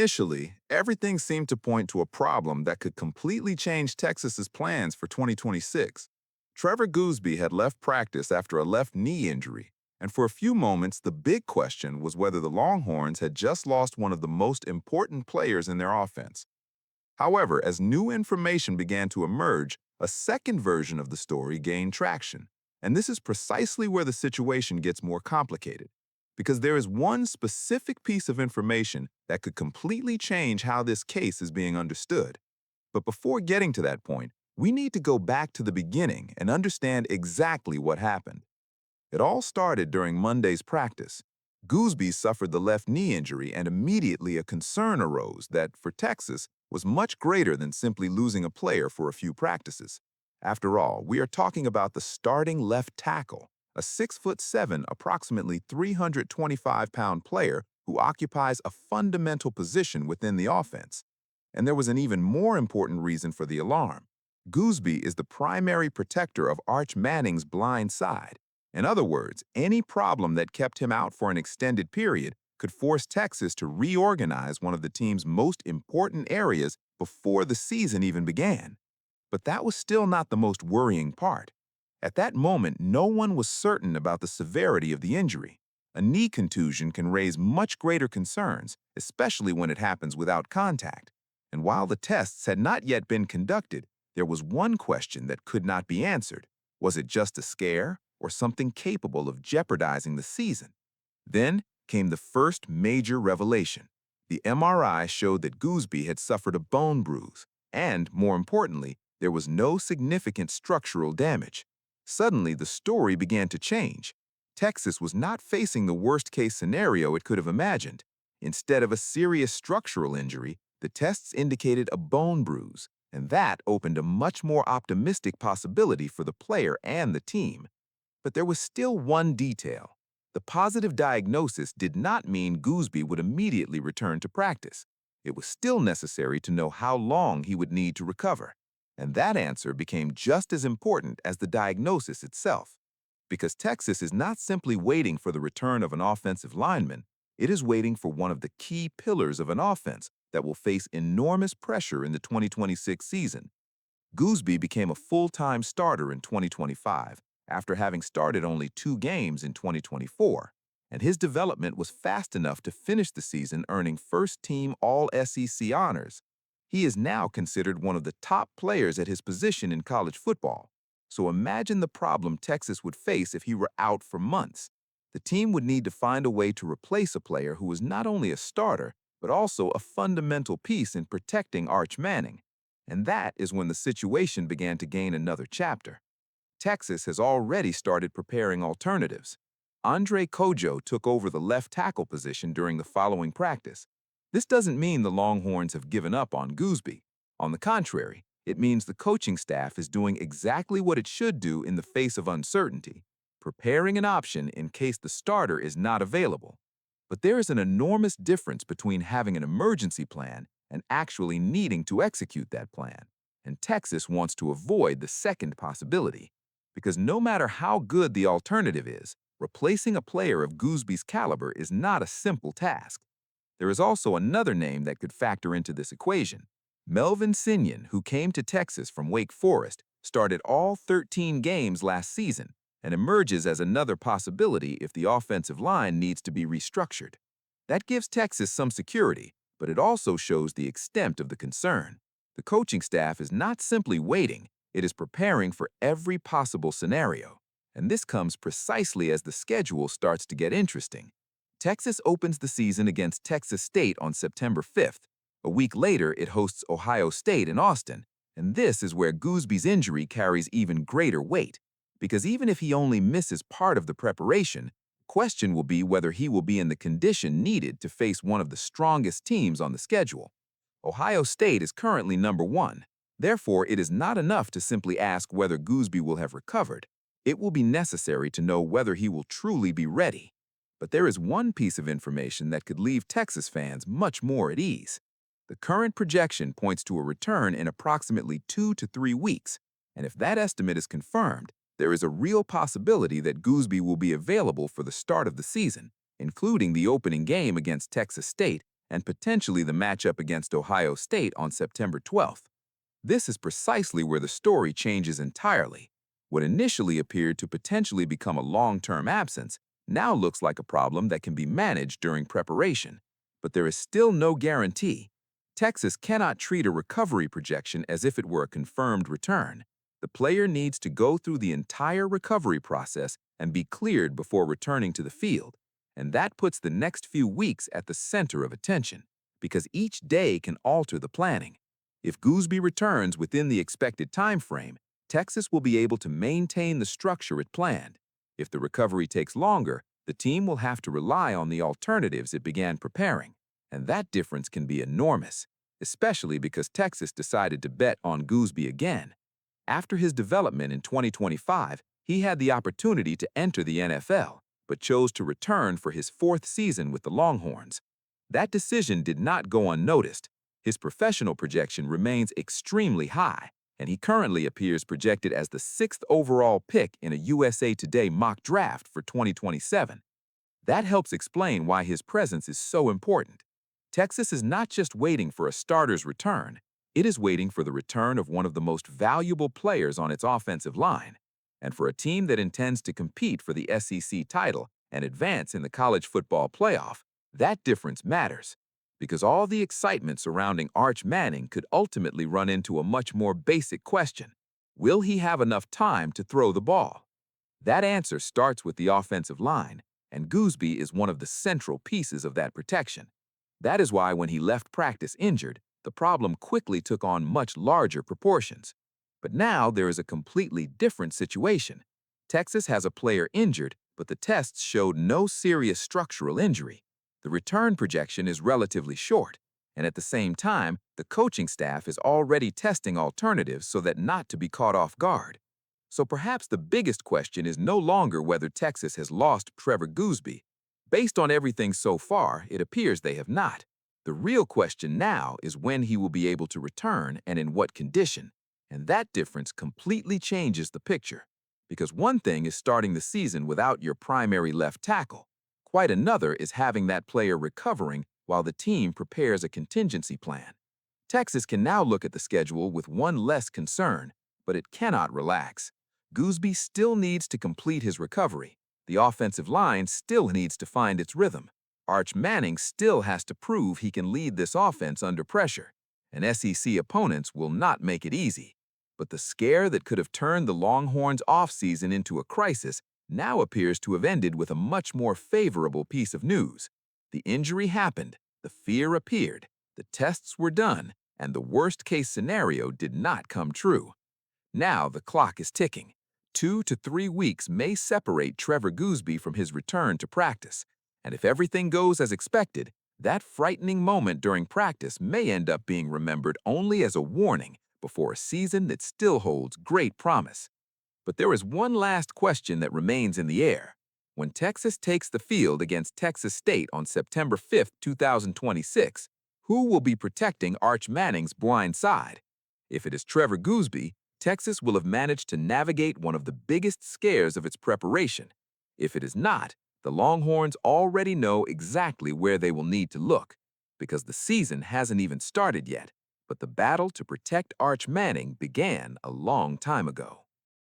Initially, everything seemed to point to a problem that could completely change Texas's plans for 2026. Trevor Goosby had left practice after a left knee injury, and for a few moments, the big question was whether the Longhorns had just lost one of the most important players in their offense. However, as new information began to emerge, a second version of the story gained traction. And this is precisely where the situation gets more complicated, because there is one specific piece of information that could completely change how this case is being understood. But before getting to that point, we need to go back to the beginning and understand exactly what happened. It all started during Monday's practice. Gooseby suffered the left knee injury, and immediately a concern arose that, for Texas, was much greater than simply losing a player for a few practices. After all, we are talking about the starting left tackle, a 6'7", approximately 325-pound player who occupies a fundamental position within the offense. And there was an even more important reason for the alarm. Gooseby is the primary protector of Arch Manning's blind side. In other words, any problem that kept him out for an extended period could force Texas to reorganize one of the team's most important areas before the season even began. But that was still not the most worrying part. At that moment, no one was certain about the severity of the injury. A knee contusion can raise much greater concerns, especially when it happens without contact. And while the tests had not yet been conducted, there was one question that could not be answered. Was it just a scare, or something capable of jeopardizing the season? Then came the first major revelation. The MRI showed that Gooseby had suffered a bone bruise, and, more importantly, there was no significant structural damage. Suddenly, the story began to change. Texas was not facing the worst-case scenario it could have imagined. Instead of a serious structural injury, the tests indicated a bone bruise, and that opened a much more optimistic possibility for the player and the team. But there was still one detail. The positive diagnosis did not mean Gooseby would immediately return to practice. It was still necessary to know how long he would need to recover. And that answer became just as important as the diagnosis itself. Because Texas is not simply waiting for the return of an offensive lineman, it is waiting for one of the key pillars of an offense that will face enormous pressure in the 2026 season. Gooseby became a full-time starter in 2025, after having started only 2 games in 2024, and his development was fast enough to finish the season earning first-team All-SEC honors. He is now considered one of the top players at his position in college football. So imagine the problem Texas would face if he were out for months. The team would need to find a way to replace a player who was not only a starter, but also a fundamental piece in protecting Arch Manning. And that is when the situation began to gain another chapter. Texas has already started preparing alternatives. Andre Kojo took over the left tackle position during the following practice. This doesn't mean the Longhorns have given up on Gooseby. On the contrary, it means the coaching staff is doing exactly what it should do in the face of uncertainty, preparing an option in case the starter is not available. But there is an enormous difference between having an emergency plan and actually needing to execute that plan. And Texas wants to avoid the second possibility. Because no matter how good the alternative is, replacing a player of Goosby's caliber is not a simple task. There is also another name that could factor into this equation. Melvin Sinyon, who came to Texas from Wake Forest, started all 13 games last season and emerges as another possibility if the offensive line needs to be restructured. That gives Texas some security, but it also shows the extent of the concern. The coaching staff is not simply waiting, it is preparing for every possible scenario. And this comes precisely as the schedule starts to get interesting. Texas opens the season against Texas State on September 5th. A week later, it hosts Ohio State in Austin. And this is where Goosby's injury carries even greater weight. Because even if he only misses part of the preparation, the question will be whether he will be in the condition needed to face one of the strongest teams on the schedule. Ohio State is currently number 1. Therefore, it is not enough to simply ask whether Gooseby will have recovered. It will be necessary to know whether he will truly be ready. But there is one piece of information that could leave Texas fans much more at ease. The current projection points to a return in approximately 2 to 3 weeks, and if that estimate is confirmed, there is a real possibility that Gooseby will be available for the start of the season, including the opening game against Texas State and potentially the matchup against Ohio State on September 12th. This is precisely where the story changes entirely. What initially appeared to potentially become a long-term absence now looks like a problem that can be managed during preparation. But there is still no guarantee. Texas cannot treat a recovery projection as if it were a confirmed return. The player needs to go through the entire recovery process and be cleared before returning to the field. And that puts the next few weeks at the center of attention, because each day can alter the planning. If Goosby returns within the expected time frame, Texas will be able to maintain the structure it planned. If the recovery takes longer, the team will have to rely on the alternatives it began preparing. And that difference can be enormous, especially because Texas decided to bet on Goosby again. After his development in 2025, he had the opportunity to enter the NFL, but chose to return for his fourth season with the Longhorns. That decision did not go unnoticed. His professional projection remains extremely high, and he currently appears projected as the 6th overall pick in a USA Today mock draft for 2027. That helps explain why his presence is so important. Texas is not just waiting for a starter's return, it is waiting for the return of one of the most valuable players on its offensive line. And for a team that intends to compete for the SEC title and advance in the college football playoff, that difference matters. Because all the excitement surrounding Arch Manning could ultimately run into a much more basic question. Will he have enough time to throw the ball? That answer starts with the offensive line, and Goosby is one of the central pieces of that protection. That is why when he left practice injured, the problem quickly took on much larger proportions. But now there is a completely different situation. Texas has a player injured, but the tests showed no serious structural injury. The return projection is relatively short, and at the same time, the coaching staff is already testing alternatives so that not to be caught off guard. So perhaps the biggest question is no longer whether Texas has lost Trevor Goosby. Based on everything so far, it appears they have not. The real question now is when he will be able to return and in what condition. And that difference completely changes the picture. Because one thing is starting the season without your primary left tackle. Quite another is having that player recovering while the team prepares a contingency plan. Texas can now look at the schedule with one less concern, but it cannot relax. Goosby still needs to complete his recovery. The offensive line still needs to find its rhythm. Arch Manning still has to prove he can lead this offense under pressure. And SEC opponents will not make it easy. But the scare that could have turned the Longhorns' offseason into a crisis now appears to have ended with a much more favorable piece of news. The injury happened, the fear appeared, the tests were done, and the worst-case scenario did not come true. Now the clock is ticking. 2 to 3 weeks may separate Trevor Goosby from his return to practice, and if everything goes as expected, that frightening moment during practice may end up being remembered only as a warning before a season that still holds great promise. But there is one last question that remains in the air. When Texas takes the field against Texas State on September 5, 2026, who will be protecting Arch Manning's blind side? If it is Trevor Goosby, Texas will have managed to navigate one of the biggest scares of its preparation. If it is not, the Longhorns already know exactly where they will need to look, because the season hasn't even started yet, but the battle to protect Arch Manning began a long time ago.